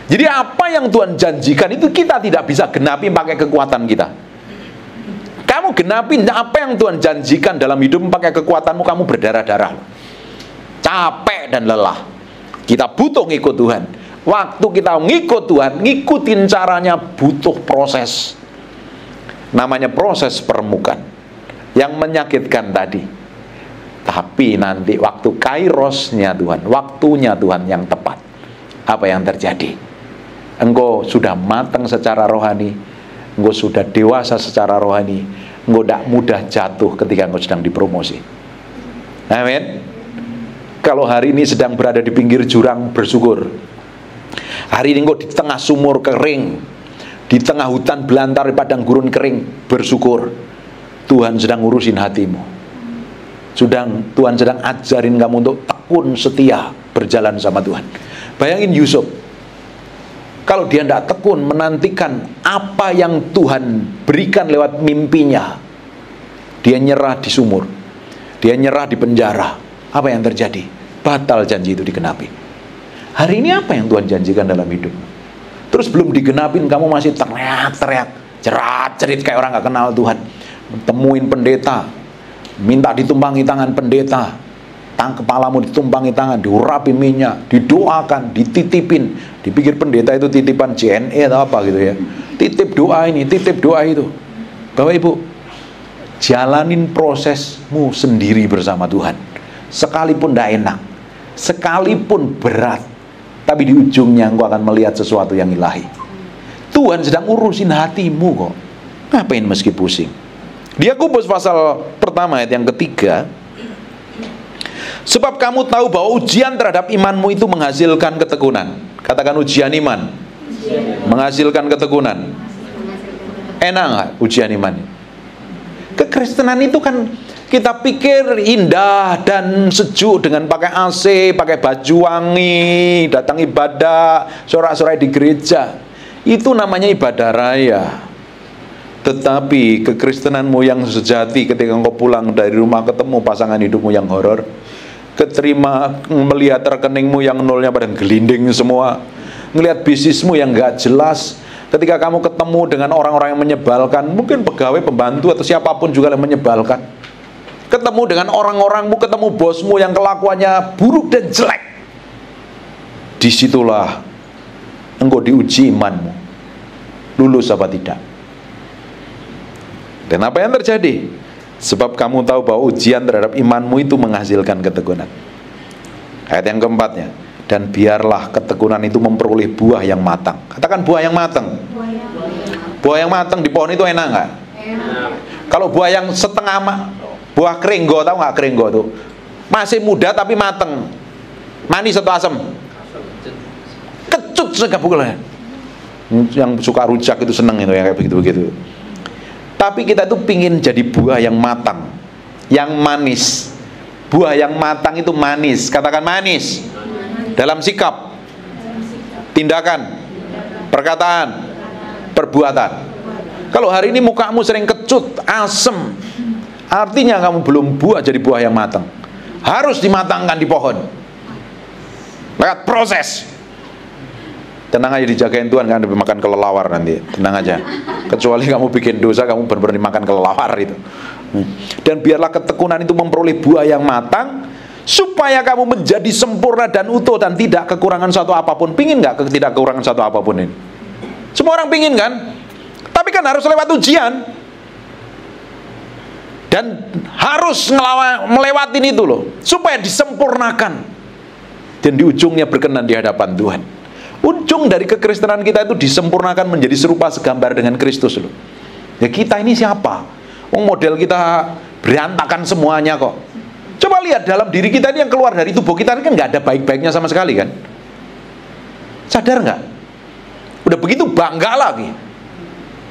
Jadi apa yang Tuhan janjikan itu kita tidak bisa genapi pakai kekuatan kita. Kamu genapi apa yang Tuhan janjikan dalam hidup pakai kekuatanmu, kamu berdarah-darah, capek dan lelah. Kita butuh ngikut Tuhan. Waktu kita ngikut Tuhan, ngikutin caranya butuh proses. Namanya proses permukaan yang menyakitkan tadi. Tapi nanti waktu kairosnya Tuhan, waktunya Tuhan yang tepat, apa yang terjadi? Engkau sudah matang secara rohani, engkau sudah dewasa secara rohani, engkau tidak mudah jatuh ketika engkau sedang dipromosi. Amin. Kalau hari ini sedang berada di pinggir jurang, bersyukur. Hari ini engkau di tengah sumur kering, di tengah hutan belantara, di padang gurun kering, bersyukur. Tuhan sedang ngurusin hatimu. Tuhan sedang ajarin kamu untuk tekun setia berjalan sama Tuhan. Bayangin Yusuf, kalau dia tidak tekun menantikan apa yang Tuhan berikan lewat mimpinya, dia nyerah di sumur, dia nyerah di penjara. Apa yang terjadi? Batal janji itu digenapi. Hari ini apa yang Tuhan janjikan dalam hidup? Terus belum digenapin kamu masih teriak-teriak, cerat-cerit kayak orang gak kenal Tuhan. Temuin pendeta, minta ditumpangi tangan pendeta, kepalamu ditumpangi tangan, diurapi minyak, didoakan, dititipin. Dipikir pendeta itu titipan JNE atau apa gitu ya. Titip doa ini, titip doa itu. Bapak Ibu, jalanin prosesmu sendiri bersama Tuhan. Sekalipun tidak enak, sekalipun berat, tapi di ujungnya engkau akan melihat sesuatu yang ilahi. Tuhan sedang urusin hatimu kok. Ngapain meski pusing? Di Yakobus pasal pertama ayat yang ketiga, sebab kamu tahu bahwa ujian terhadap imanmu itu menghasilkan ketekunan. Katakan ujian iman menghasilkan ketekunan. Enak nggak ujian iman? Kekristenan itu kan kita pikir indah dan sejuk dengan pakai AC, pakai baju wangi, datang ibadah, sorak-sorai di gereja. Itu namanya ibadah raya. Tetapi kekristenanmu yang sejati ketika engkau pulang dari rumah ketemu pasangan hidupmu yang horor, keterima melihat rekeningmu yang nolnya pada gelinding semua, melihat bisnismu yang gak jelas, ketika kamu ketemu dengan orang-orang yang menyebalkan, mungkin pegawai, pembantu atau siapapun juga yang menyebalkan, ketemu dengan orang-orangmu, ketemu bosmu yang kelakuannya buruk dan jelek, disitulah engkau diuji imanmu, lulus apa tidak. Dan apa yang terjadi? Sebab kamu tahu bahwa ujian terhadap imanmu itu menghasilkan ketekunan. Ayat yang keempatnya, dan biarlah ketekunan itu memperoleh buah yang matang. Katakan buah yang matang. Buah yang matang di pohon itu enak nggak? Enak. Kalau buah yang setengah buah keringgo, tahu nggak keringgo tuh? Masih muda tapi matang. Manis atau asam? kecut segabungnya. Yang suka rujak itu seneng itu, yang kayak begitu-begitu. Tapi kita itu pingin jadi buah yang matang, yang manis. Buah yang matang itu manis. Katakan manis. Dalam sikap, tindakan, perkataan, perbuatan. Kalau hari ini mukamu sering kecut, asem, artinya kamu belum buah jadi buah yang matang. Harus dimatangkan di pohon lewat proses. Tenang aja, dijagain Tuhan, kan makan kelelawar nanti. Tenang aja. Kecuali kamu bikin dosa, kamu benar-benar dimakan kelelawar itu. Dan biarlah ketekunan itu memperoleh buah yang matang, supaya kamu menjadi sempurna dan utuh dan tidak kekurangan satu apapun. Pingin nggak tidak kekurangan satu apapun ini? Semua orang pingin kan? Tapi kan harus lewat ujian. Dan harus melewatin itu loh, supaya disempurnakan. Dan di ujungnya berkenan di hadapan Tuhan. Ujung dari kekristenan kita itu disempurnakan menjadi serupa segambar dengan Kristus loh. Ya kita ini siapa? Model kita berantakan semuanya kok. Coba lihat dalam diri kita ini yang keluar dari tubuh kita ini kan nggak ada baik-baiknya sama sekali kan? Sadar nggak? Udah begitu bangga lagi.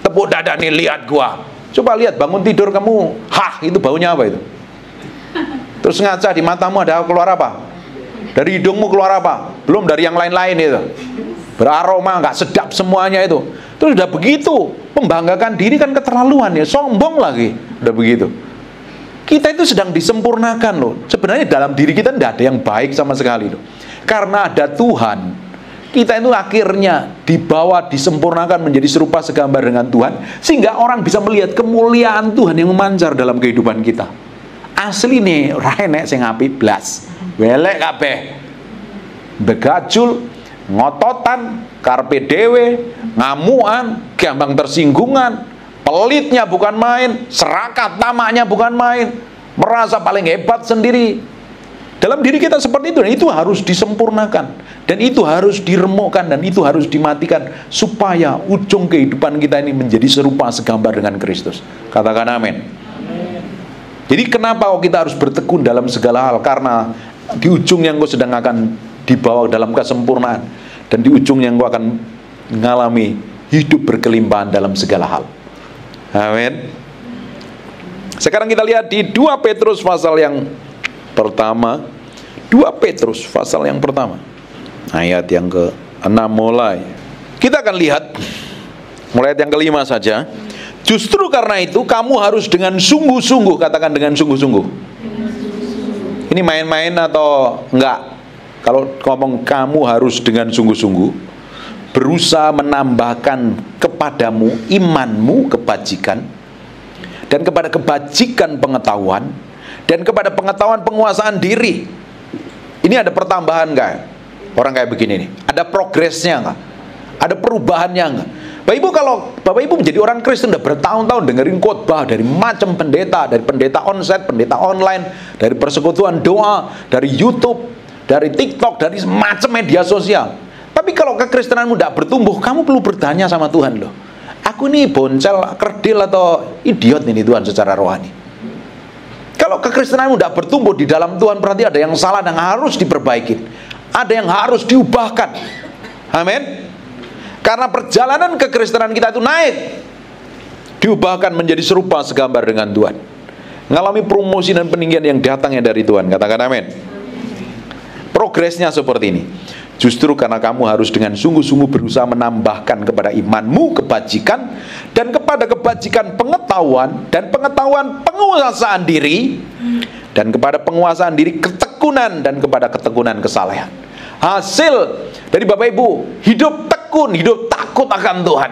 Tepuk dada nih, lihat gua. Coba lihat bangun tidur kamu, itu baunya apa itu? Terus ngaca di matamu ada keluar apa? Dari hidungmu keluar apa? Belum dari yang lain-lain itu. Beraroma, nggak sedap semuanya itu. Terus udah begitu, membanggakan diri kan keterlaluan ya, sombong lagi. Udah begitu. Kita itu sedang disempurnakan loh. Sebenarnya dalam diri kita tidak ada yang baik sama sekali loh. Karena ada Tuhan, kita itu akhirnya dibawa, disempurnakan menjadi serupa segambar dengan Tuhan, sehingga orang bisa melihat kemuliaan Tuhan yang memancar dalam kehidupan kita. Asli nih, renek sing apik blas. Welek kabeh. Begajul, ngototan, karpe dewe, ngamuan, gampang tersinggungan, pelitnya bukan main, serakah tamaknya bukan main, merasa paling hebat sendiri. Dalam diri kita seperti itu, dan itu harus disempurnakan, dan itu harus diremukkan, dan itu harus dimatikan, supaya ujung kehidupan kita ini menjadi serupa segambar dengan Kristus. Katakan amin. Jadi kenapa kita harus bertekun dalam segala hal? Karena di ujungnya engkau sedang akan dibawa dalam kesempurnaan, dan di ujungnya engkau akan mengalami hidup berkelimpahan dalam segala hal. Amin. Sekarang kita lihat di 2 Petrus pasal yang pertama. 2 Petrus pasal yang pertama, ayat yang ke-6 mulai. Kita akan lihat mulai ayat yang ke-5 saja. Justru karena itu kamu harus dengan sungguh-sungguh, katakan dengan sungguh-sungguh. Ini main-main atau enggak? Kalau ngomong kamu harus dengan sungguh-sungguh, berusaha menambahkan kepadamu imanmu kebajikan, dan kepada kebajikan pengetahuan, dan kepada pengetahuan penguasaan diri. Ini ada pertambahan enggak? Orang kayak begini nih, ada progresnya enggak? Ada perubahannya enggak? Bapak Ibu, kalau Bapak Ibu menjadi orang Kristen udah bertahun-tahun dengerin khotbah dari macam pendeta, dari pendeta onsite, pendeta online, dari persekutuan doa, dari YouTube, dari TikTok, dari macam media sosial. Tapi kalau kekristenanmu tidak bertumbuh, kamu perlu bertanya sama Tuhan loh. Aku ini boncel, kerdil atau idiot ini Tuhan secara rohani. Kalau kekristenanmu tidak bertumbuh di dalam Tuhan, berarti ada yang salah dan harus diperbaiki. Ada yang harus diubahkan. Amin. Karena perjalanan kekristenan kita itu naik, diubahkan menjadi serupa segambar dengan Tuhan, mengalami promosi dan peninggian yang datangnya dari Tuhan. Katakan amin. Progresnya seperti ini. Justru karena kamu harus dengan sungguh-sungguh berusaha menambahkan kepada imanmu kebajikan, dan kepada kebajikan pengetahuan, dan pengetahuan penguasaan diri, dan kepada penguasaan diri ketekunan, dan kepada ketekunan kesalehan. Hasil dari Bapak Ibu hidup tekun, hidup takut akan Tuhan,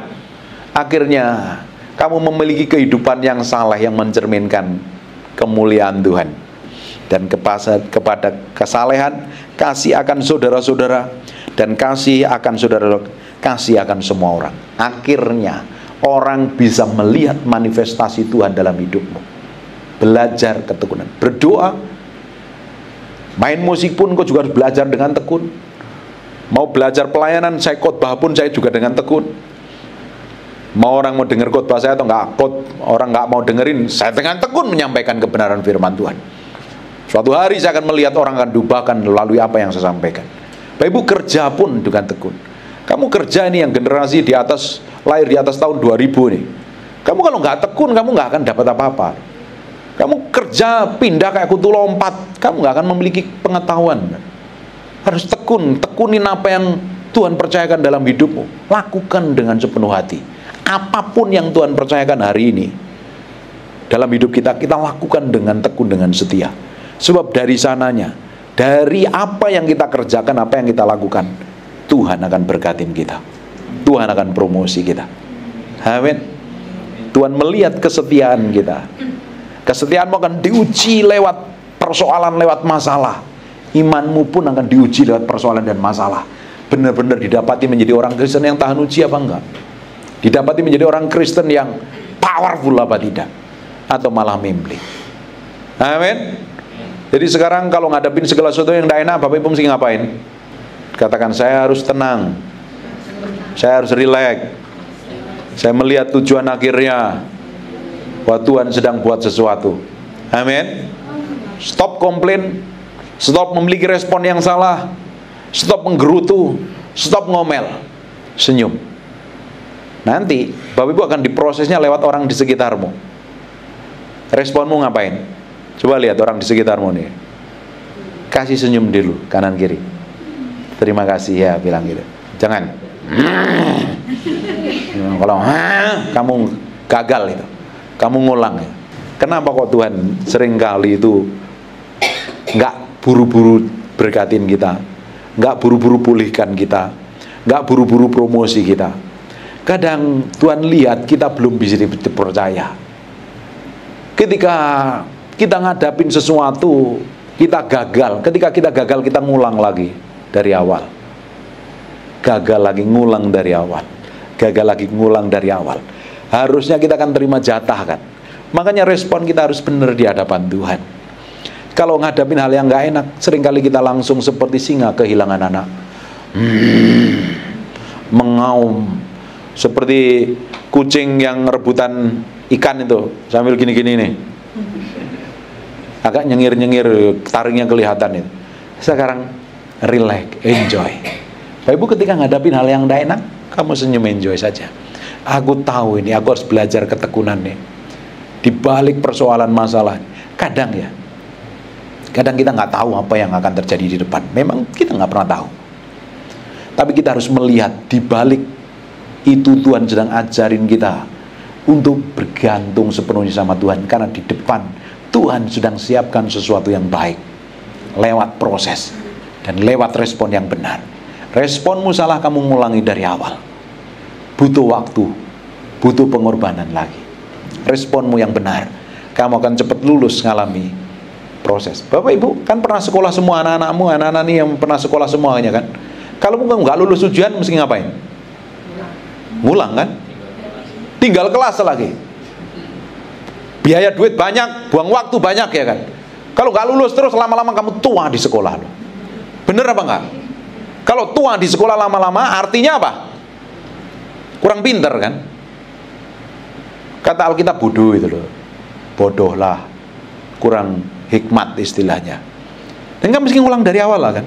akhirnya kamu memiliki kehidupan yang saleh, yang mencerminkan kemuliaan Tuhan. Dan kepada kesalehan, kasih akan saudara-saudara, dan kasih akan saudara, kasih akan semua orang. Akhirnya orang bisa melihat manifestasi Tuhan dalam hidupmu. Belajar ketekunan, berdoa, main musik pun kau juga harus belajar dengan tekun. Mau belajar pelayanan, saya khotbah pun saya juga dengan tekun. Mau orang mau dengar khotbah saya atau enggak, orang enggak mau dengerin, saya dengan tekun menyampaikan kebenaran firman Tuhan. Suatu hari saya akan melihat orang akan diubahkan melalui apa yang saya sampaikan. Bapak Ibu kerja pun dengan tekun. Kamu kerja ini yang generasi di atas, lahir di atas tahun 2000 nih. Kamu kalau nggak tekun, kamu nggak akan dapat apa-apa. Kamu kerja pindah kayak kutu lompat, kamu nggak akan memiliki pengetahuan. Harus tekunin apa yang Tuhan percayakan dalam hidupmu. Lakukan dengan sepenuh hati. Apapun yang Tuhan percayakan hari ini dalam hidup kita, kita lakukan dengan tekun, dengan setia. Sebab dari sananya, dari apa yang kita kerjakan, apa yang kita lakukan, Tuhan akan berkatin kita. Tuhan akan promosi kita. Amin. Tuhan melihat kesetiaan kita. Kesetiaanmu akan diuji lewat persoalan, lewat masalah. Imanmu pun akan diuji lewat persoalan dan masalah. Benar-benar didapati menjadi orang Kristen yang tahan uji apa enggak? Didapati menjadi orang Kristen yang powerful apa tidak? Atau malah membeli. Amin. Jadi sekarang kalau ngadepin segala sesuatu yang tidak enak, Bapak Ibu mesti ngapain? Katakan, saya harus tenang, saya harus rileks, saya melihat tujuan akhirnya bahwa Tuhan sedang buat sesuatu. Amin. Stop komplain, stop memiliki respon yang salah, stop menggerutu, stop ngomel, senyum. Nanti Bapak Ibu akan diprosesnya lewat orang di sekitarmu. Responmu ngapain? Coba lihat orang di sekitarmu nih. Kasih senyum dulu, kanan kiri. Terima kasih ya, bilang gitu. Jangan. Kalau kamu gagal itu, kamu ngulang ya. Kenapa kok Tuhan seringkali itu nggak buru-buru berkatin kita, nggak buru-buru pulihkan kita, nggak buru-buru promosi kita? Kadang Tuhan lihat kita belum bisa dipercaya. Ketika kita ngadapin sesuatu, kita gagal. Ketika kita gagal, kita ngulang lagi dari awal. Gagal lagi, ngulang dari awal. Gagal lagi, ngulang dari awal. Harusnya kita akan terima jatah kan. Makanya respon kita harus benar di hadapan Tuhan. Kalau ngadapin hal yang gak enak, seringkali kita langsung seperti singa kehilangan anak. Mengaum. Seperti kucing yang rebutan ikan itu, sambil gini-gini nih. Agak nyengir-nyengir, taringnya kelihatan itu. Sekarang relax, enjoy. Bapak Ibu ketika ngadapin hal yang tidak enak, kamu senyum, enjoy saja. Aku tahu ini, aku harus belajar ketekunan nih. Di balik persoalan masalah, kadang kita nggak tahu apa yang akan terjadi di depan. Memang kita nggak pernah tahu. Tapi kita harus melihat di balik itu Tuhan sedang ajarin kita untuk bergantung sepenuhnya sama Tuhan. Karena di depan Tuhan sedang siapkan sesuatu yang baik lewat proses dan lewat respon yang benar. Responmu salah, kamu ngulangi dari awal. Butuh waktu, butuh pengorbanan lagi. Responmu yang benar, kamu akan cepat lulus ngalami proses. Bapak Ibu kan pernah sekolah semua, anak-anakmu, anak-anak ini yang pernah sekolah semuanya kan. Kalau nggak lulus ujian mesti ngapain? Ngulang kan? Tinggal kelas lagi. Biaya duit banyak, buang waktu banyak ya kan. Kalau nggak lulus terus, lama-lama kamu tua di sekolah loh. Bener apa enggak? Kalau tua di sekolah lama-lama artinya apa? Kurang pinter kan? Kata Alkitab bodoh itu loh. Bodoh lah, kurang hikmat istilahnya. Dan kamu mesti ngulang dari awal lah kan.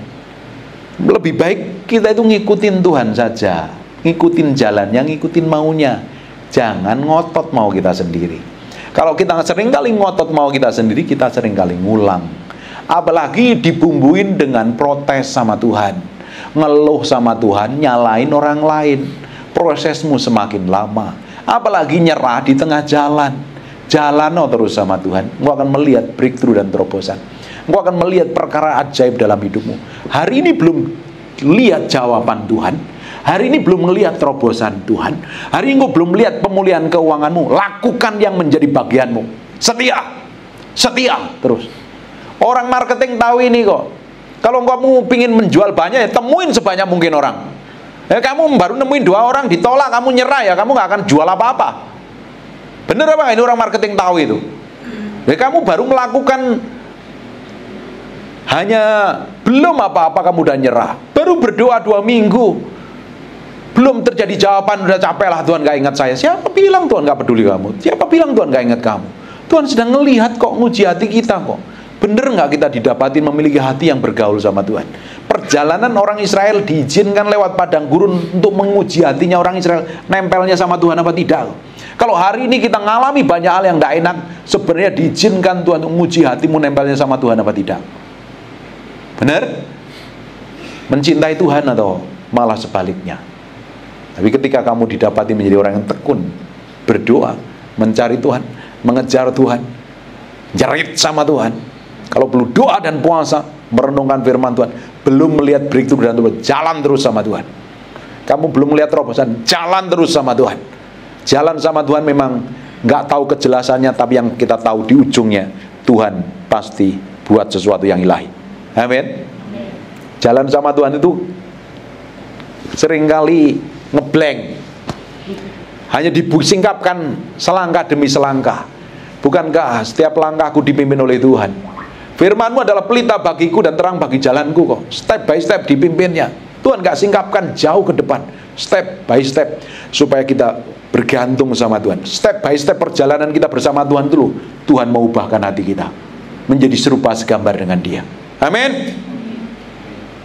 Lebih baik kita itu ngikutin Tuhan saja, ngikutin jalannya, ngikutin maunya. Jangan ngotot mau kita sendiri. Kalau kita sering kali ngotot mau kita sendiri, kita sering kali ngulang. Apalagi dibumbuin dengan protes sama Tuhan, ngeluh sama Tuhan, nyalain orang lain. Prosesmu semakin lama. Apalagi nyerah di tengah jalan. Jalan terus sama Tuhan, engkau akan melihat breakthrough dan terobosan. Engkau akan melihat perkara ajaib dalam hidupmu. Hari ini belum lihat jawaban Tuhan, hari ini belum melihat terobosan Tuhan, hari ini engkau belum melihat pemulihan keuanganmu. Lakukan yang menjadi bagianmu. Setia, setia terus. Orang marketing tahu ini kok. Kalau kamu ingin menjual banyak, ya temuin sebanyak mungkin orang. Ya, kamu baru nemuin 2 orang ditolak, kamu nyerah ya, kamu nggak akan jual apa-apa. Bener apa? Ini orang marketing tahu itu. Ya, kamu baru melakukan hanya belum apa-apa kamu udah nyerah. Baru berdoa 2 minggu, belum terjadi jawaban, udah capek lah, Tuhan gak ingat saya. Siapa bilang Tuhan gak peduli kamu? Siapa bilang Tuhan gak ingat kamu? Tuhan sedang ngelihat kok, nguji hati kita kok. Bener nggak kita didapatin memiliki hati yang bergaul sama Tuhan? Perjalanan orang Israel diizinkan lewat padang gurun untuk menguji hatinya orang Israel, nempelnya sama Tuhan apa tidak. Kalau hari ini kita ngalami banyak hal yang tidak enak, sebenarnya diizinkan Tuhan untuk menguji hatimu nempelnya sama Tuhan apa tidak. Benar? Mencintai Tuhan atau malah sebaliknya. Tapi ketika kamu didapati menjadi orang yang tekun, berdoa, mencari Tuhan, mengejar Tuhan, jerit sama Tuhan, kalau perlu doa dan puasa, merenungkan firman Tuhan, belum melihat breakthrough dan Tuhan, jalan terus sama Tuhan. Kamu belum melihat terobosan, jalan terus sama Tuhan. Jalan sama Tuhan memang nggak tahu kejelasannya, tapi yang kita tahu di ujungnya Tuhan pasti buat sesuatu yang ilahi. Amin. Jalan sama Tuhan itu seringkali ngeblank, hanya disingkapkan selangkah demi selangkah. Bukankah setiap langkahku dipimpin oleh Tuhan? Firman-Mu adalah pelita bagiku dan terang bagi jalanku kok. Step by step dipimpinnya. Tuhan gak singkapkan jauh ke depan, step by step, supaya kita bergantung sama Tuhan. Step by step perjalanan kita bersama Tuhan dulu, Tuhan mau ubahkan hati kita menjadi serupa segambar dengan Dia. Amin.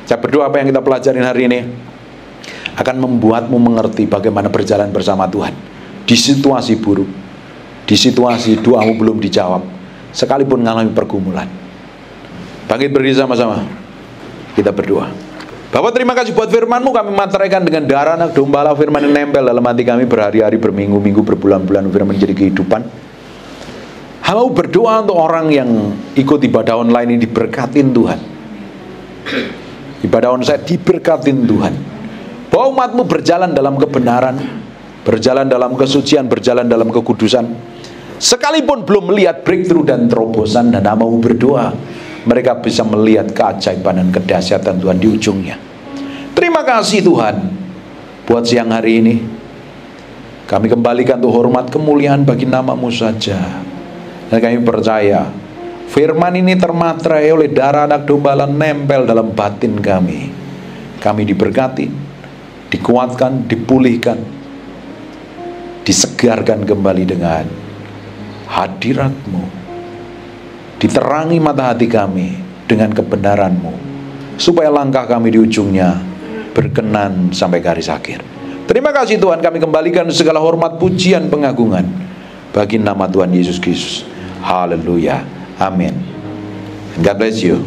Saya berdoa apa yang kita pelajarin hari ini akan membuatmu mengerti bagaimana berjalan bersama Tuhan di situasi buruk, di situasi doamu belum dijawab, sekalipun mengalami pergumulan. Bangkit berdiri sama-sama, kita berdoa. Bapak, terima kasih buat firman-Mu, kami materaikan dengan darah anak domba, firman yang nempel dalam hati kami berhari-hari, berminggu-minggu, berbulan-bulan, firman menjadi kehidupan. Hamba berdoa untuk orang yang ikut ibadah online ini diberkatin Tuhan. Ibadah online diberkatin Tuhan. Bahwa umat-Mu berjalan dalam kebenaran, berjalan dalam kesucian, berjalan dalam kekudusan. Sekalipun belum melihat breakthrough dan terobosan, dan hamba berdoa mereka bisa melihat keajaiban dan kedahsyatan Tuhan di ujungnya. Terima kasih Tuhan buat siang hari ini. Kami kembalikan untuk hormat kemuliaan bagi nama-Mu saja. Dan kami percaya firman ini termaterai oleh darah anak domba nempel dalam batin kami. Kami diberkati, dikuatkan, dipulihkan, disegarkan kembali dengan hadirat-Mu. Diterangi mata hati kami dengan kebenaran-Mu, supaya langkah kami di ujungnya berkenan sampai garis akhir. Terima kasih Tuhan, kami kembalikan segala hormat, pujian, pengagungan bagi nama Tuhan Yesus Kristus. Haleluya. Amin. God bless you.